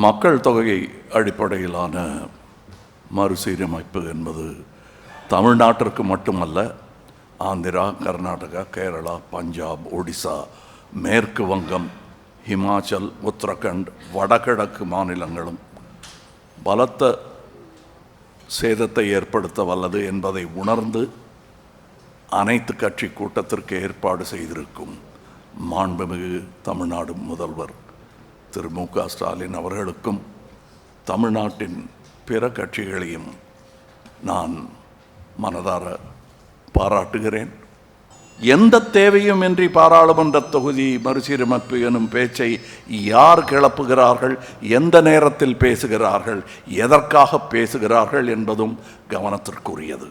மக்கள் தொகை அடிப்படையிலான மறுசீரமைப்பு என்பது தமிழ்நாட்டிற்கு மட்டுமல்ல, ஆந்திரா, கர்நாடகா, கேரளா, பஞ்சாப், ஒடிசா, மேற்கு வங்கம், ஹிமாச்சல், உத்தரகண்ட், வடகிழக்கு மாநிலங்களும் பலத்த சேதத்தை ஏற்படுத்த வல்லது என்பதை உணர்ந்து அனைத்து கட்சி கூட்டத்திற்கு ஏற்பாடு செய்திருக்கும் மாண்புமிகு தமிழ்நாடு முதல்வர் திரு மு.க. ஸ்டாலின் அவர்களுக்கும் தமிழ்நாட்டின் பிற கட்சிகளையும் நான் மனதார பாராட்டுகிறேன். எந்த தேவையும் இன்றி பாராளுமன்ற தொகுதி மறுசீரமைப்பு எனும் பேச்சை யார் கிளப்புகிறார்கள், எந்த நேரத்தில் பேசுகிறார்கள், எதற்காக பேசுகிறார்கள் என்பதும் கவனத்திற்குரியது.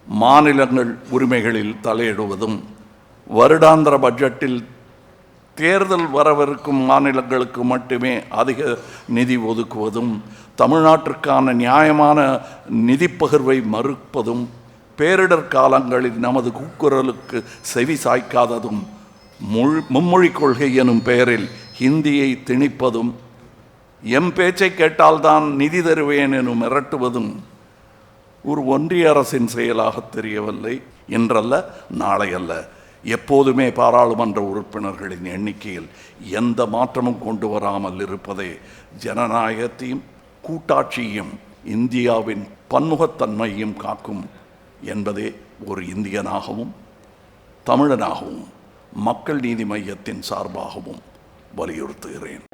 மாநிலங்கள் உரிமைகளில் தலையிடுவதும், வருடாந்திர பட்ஜெட்டில் தேர்தல் வரவிருக்கும் மாநிலங்களுக்கு மட்டுமே அதிக நிதி ஒதுக்குவதும், தமிழ்நாட்டிற்கான நியாயமான நிதி பகிர்வை மறுப்பதும், பேரிடர் காலங்களில் நமது கூக்குரலுக்கு செவி சாய்க்காததும், மும்மொழி கொள்கை எனும் பெயரில் ஹிந்தியை திணிப்பதும், எம் பேச்சை கேட்டால்தான் நிதி தருவேன் எனும் மிரட்டுவதும் ஒரு ஒன்றிய அரசின் செயலாக தெரியவில்லை. இன்றல்ல, நாளையல்ல, எப்போதுமே பாராளுமன்ற உறுப்பினர்களின் எண்ணிக்கையில் எந்த மாற்றமும் கொண்டு வராமல் இருப்பதே ஜனநாயகத்தையும் கூட்டாட்சியையும் இந்தியாவின் பன்முகத்தன்மையும் காக்கும் என்பதே ஒரு இந்தியனாகவும் தமிழனாகவும் மக்கள் நீதி மையத்தின் சார்பாகவும் வலியுறுத்துகிறேன்.